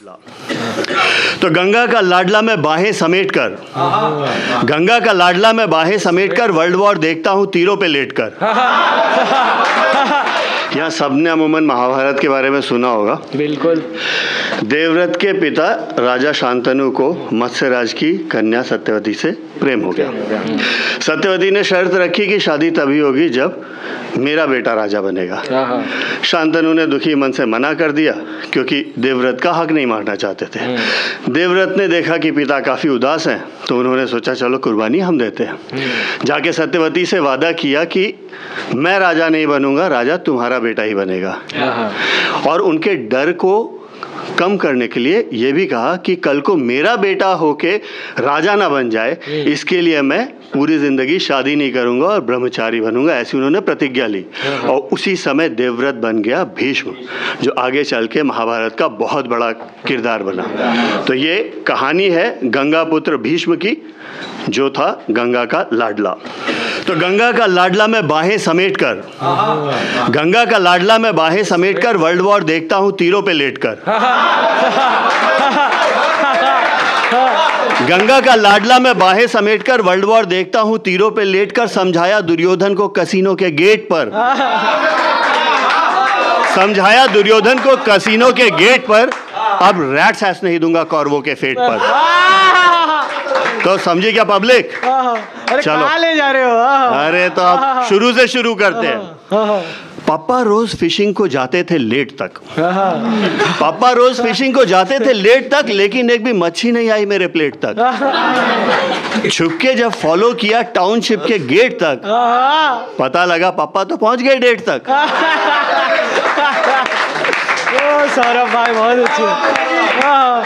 लाडला। तो गंगा का लाडला मैं बाहें समेट कर, गंगा का लाडला मैं बाहें समेट कर वर्ल्ड वॉर देखता हूँ तीरों पे लेट कर। यहाँ सबने अमूमन महाभारत के बारे में सुना होगा। बिल्कुल। देवव्रत के पिता राजा शांतनु को मत्स्यराज की कन्या सत्यवती से प्रेम हो गया। सत्यवती ने शर्त रखी कि शादी तभी होगी जब मेरा बेटा राजा बनेगा। शांतनु ने दुखी मन से मना कर दिया क्योंकि देवव्रत का हक नहीं मारना चाहते थे। देवव्रत ने देखा कि पिता काफी उदास हैं, तो उन्होंने सोचा चलो कुर्बानी हम देते हैं। जाके सत्यवती से वादा किया कि मैं राजा नहीं बनूंगा, राजा तुम्हारा बेटा ही बनेगा। और उनके डर को कम करने के लिए ये भी कहा कि कल को मेरा बेटा होके राजा ना बन जाए, इसके लिए मैं पूरी जिंदगी शादी नहीं करूंगा और ब्रह्मचारी बनूंगा। ऐसी उन्होंने प्रतिज्ञा ली। और उसी समय देवव्रत बन गया भीष्म, जो आगे चल के महाभारत का बहुत बड़ा किरदार बना। तो ये कहानी है गंगा पुत्र भीष्म की, जो था गंगा का लाडला। तो गंगा का लाडला मैं बाहें समेट कर, गंगा का लाडला मैं बाहें समेट कर वर्ल्ड वॉर देखता हूँ तीरों पे लेट कर। गंगा का लाडला मैं बाहें समेट कर वर्ल्ड वॉर देखता हूँ तीरों पे लेट कर। समझाया दुर्योधन को कसीनो के गेट पर, समझाया दुर्योधन को कसीनो के गेट पर। अब रैट्स ऐस नहीं दूंगा कौरवों के फेट पर। तो समझी क्या पब्लिक? अरे चलो कहाँ ले जा रहे हो? अरे तो अब शुरू से शुरू करते हैं। पापा रोज फिशिंग को जाते थे लेट तक, पापा रोज फिशिंग को जाते थे लेट तक, लेकिन एक भी मच्छी नहीं आई मेरे प्लेट तक। छुपके जब फॉलो किया टाउनशिप के गेट तक, पता लगा पापा तो पहुंच गए डेट तक। सौरभ भाई बहुत अच्छे।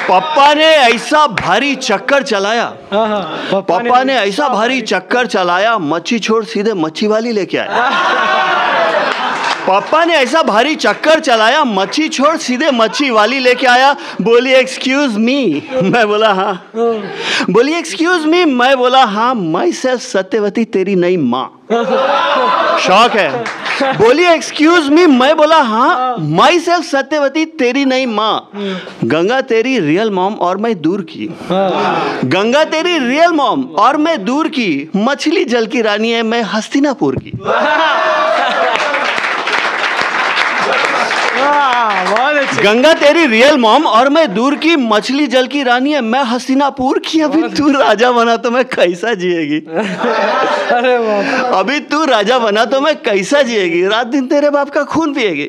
पापा ने ऐसा भारी चक्कर चलाया, पापा ने ऐसा भारी चक्कर चलाया, मच्छी छोड़ सीधे मच्छी वाली लेके आया। पापा ने ऐसा भारी चक्कर चलाया, मच्छी छोड़ सीधे मच्छी वाली लेके आया। बोली एक्सक्यूज मी, मैं बोला हाँ। बोली एक्सक्यूज मी, मैं बोला हाँ। माई सेल्फ सत्यवती तेरी नई माँ। शौक है। बोली एक्सक्यूज मी, मैं बोला हाँ। माई सेल्फ सत्यवती तेरी नई माँ। गंगा तेरी रियल मॉम और मैं दूर की, गंगा तेरी रियल मॉम और मैं दूर की। मछली जल की रानी है मैं हस्तिनापुर की। गंगा तेरी रियल मॉम और मैं दूर की, मछली जल की रानी है मैं हस्तिनापुर की। अभी तू राजा बना तो मैं कैसा जिएगी? अभी तू राजा बना तो मैं कैसा जिएगी? रात दिन तेरे बाप का खून पिएगी।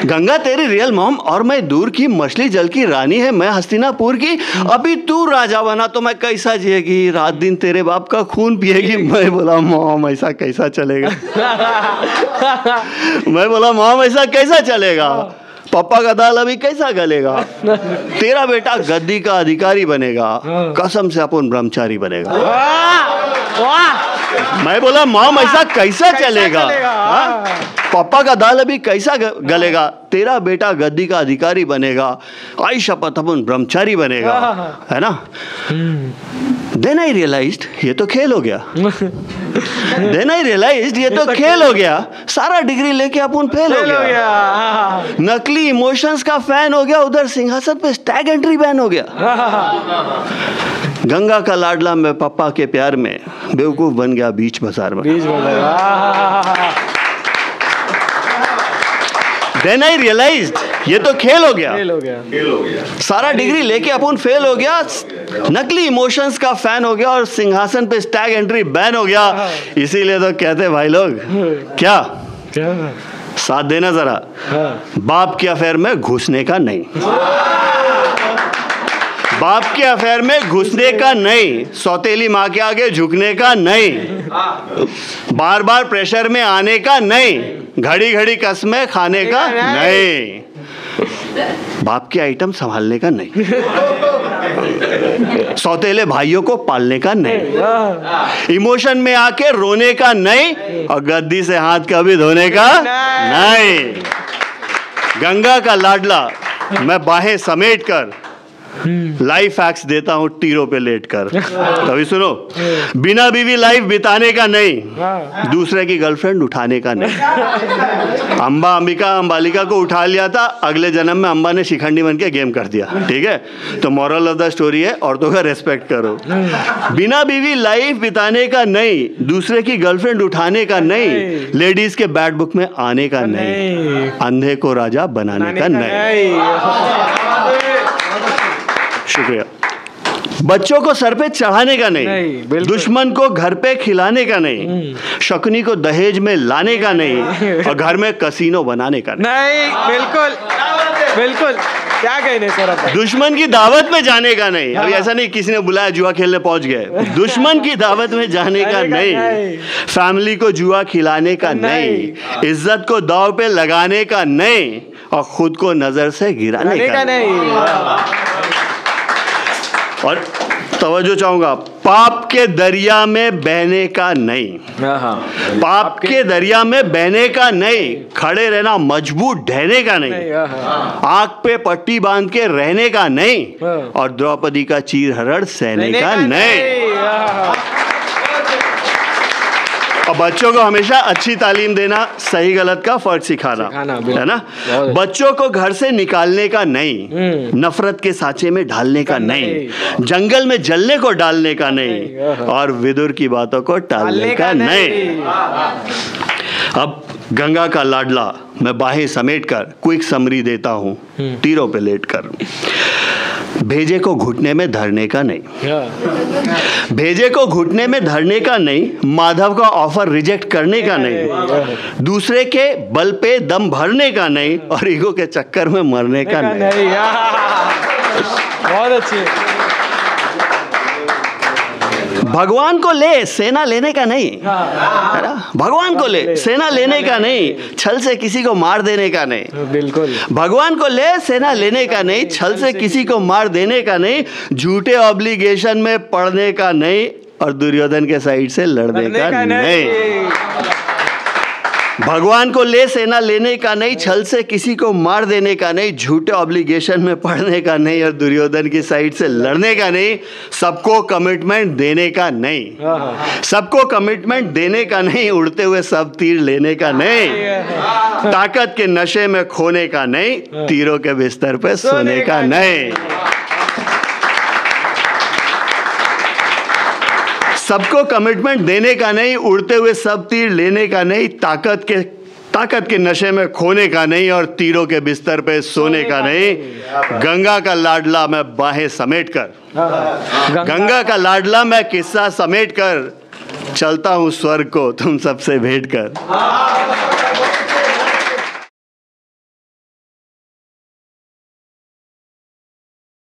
गंगा तेरी रियल मॉम और मैं दूर की, मछली जल की रानी है मैं हस्तिनापुर की। अभी तू राजा बना तो मैं कैसा जिएगी? रात दिन तेरे बाप का खून पिएगी। मैं बोला मॉम ऐसा कैसा चलेगा? मैं बोला मॉम ऐसा कैसा चलेगा? पापा का दाल अभी कैसा गलेगा? तेरा बेटा गद्दी का अधिकारी बनेगा, कसम से अपन ब्रह्मचारी बनेगा। मैं बोला मॉम ऐसा कैसा चलेगा? पापा का दाल अभी कैसा गलेगा? तेरा बेटा गद्दी का अधिकारी बनेगा, आई शपथ अपन ब्रह्मचारी बनेगा, है ना? Then I realized ये तो खेल हो गया। Then I realized ये तो खेल हो गया। सारा डिग्री लेके अपन फेल हो गया। नकली इमोशंस का फैन हो गया, उधर सिंहासन पे स्टैग एंट्री बैन हो गया। गंगा का लाडला में पापा के प्यार में बेवकूफ बन गया बीच बाजार में। Then I realized ये तो खेल हो गया। सारा डिग्री लेके अपन फेल हो गया, नकली इमोशंस का फैन हो गया और सिंहासन पे स्टैग एंट्री बैन हो गया। इसीलिए तो कहते भाई लोग क्या साथ देना जरा, बाप के अफेयर में घुसने का नहीं, बाप के अफेयर में घुसने का नहीं, सौतेली माँ के आगे झुकने का नहीं, बार बार प्रेशर में आने का नहीं, घड़ी घड़ी कसमें खाने का नहीं, बाप के आइटम संभालने का नहीं, सौतेले भाइयों को पालने का नहीं, इमोशन में आके रोने का नहीं, और गद्दी से हाथ कभी धोने का नहीं। गंगा का लाडला मैं बाहें समेट कर लाइफ हैक्स देता हूँ तीरों पे लेट कर। कभी सुनो, बिना बीवी लाइफ बिताने का नहीं, दूसरे की गर्लफ्रेंड उठाने का नहीं। अंबिका अंबालिका को उठा लिया था, अगले जन्म में अंबा ने शिखंडी बन के गेम कर दिया। ठीक है, तो मॉरल ऑफ द स्टोरी है, औरतों का रेस्पेक्ट करो। बिना बीवी लाइफ बिताने का नहीं, दूसरे की गर्लफ्रेंड उठाने का नहीं, लेडीज के बैड बुक में आने का नहीं, अंधे को राजा बनाने का नहीं। शुक्रिया। बच्चों को सर पे चढ़ाने का नहीं, दुश्मन को घर पे खिलाने का नहीं, शकुनी को दहेज में लाने का नहीं, और घर में कसीनो बनाने का नहीं। बिल्कुल बिल्कुल, क्या कहने सर, दुश्मन की दावत में जाने का नहीं। अभी ऐसा नहीं किसी ने बुलाया जुआ खेलने पहुंच गए, दुश्मन की दावत में जाने का नहीं, फैमिली को जुआ खिलाने का नहीं, इज्जत को दाव पे लगाने का नहीं, और खुद को नजर से गिराने का नहीं। और तवज्जो चाहूंगा, पाप के दरिया में बहने का नहीं, पाप के दरिया में बहने का नहीं, खड़े रहना मजबूत ढहने का नहीं, आंख पे पट्टी बांध के रहने का नहीं, और द्रौपदी का चीर हरण सहने का नहीं। और बच्चों को हमेशा अच्छी तालीम देना, सही गलत का फर्क सिखाना, है ना। बच्चों को घर से निकालने का नहीं, नफरत के सांचे में ढालने का नहीं, जंगल में जलने को डालने का नहीं, और विदुर की बातों को टालने का नहीं। अब गंगा का लाडला मैं बाहें समेट कर क्विक समरी देता हूं, तीरों पे लेट कर। भेजे को घुटने में धरने का नहीं, भेजे को घुटने में धरने का नहीं, माधव का ऑफर रिजेक्ट करने का नहीं, दूसरे के बल पे दम भरने का नहीं, और ईगो के चक्कर में मरने का नहीं। बहुत अच्छी। भगवान को ले सेना लेने का नहीं, है ना, भगवान को ले सेना लेने का नहीं, छल से किसी को मार देने का नहीं। बिल्कुल, भगवान को ले सेना लेने का नहीं, छल से किसी को मार देने का नहीं, झूठे ऑब्लिगेशन में पड़ने का नहीं, और दुर्योधन के साइड से लड़ने का नहीं। भगवान को ले सेना लेने का नहीं, छल से किसी को मार देने का नहीं, झूठे ऑब्लिगेशन में पड़ने का नहीं, और दुर्योधन की साइड से लड़ने का नहीं, सबको कमिटमेंट देने का नहीं, सबको कमिटमेंट देने का नहीं, उड़ते हुए सब तीर लेने का नहीं, ताकत के नशे में खोने का नहीं, तीरों के बिस्तर पे सोने का नहीं। सबको कमिटमेंट देने का नहीं, उड़ते हुए सब तीर लेने का नहीं, ताकत के नशे में खोने का नहीं, और तीरों के बिस्तर पे सोने का नहीं। गंगा का लाडला मैं बाहें समेट कर, गंगा का लाडला मैं किस्सा समेट कर, चलता हूँ स्वर्ग को तुम सबसे भेंट कर।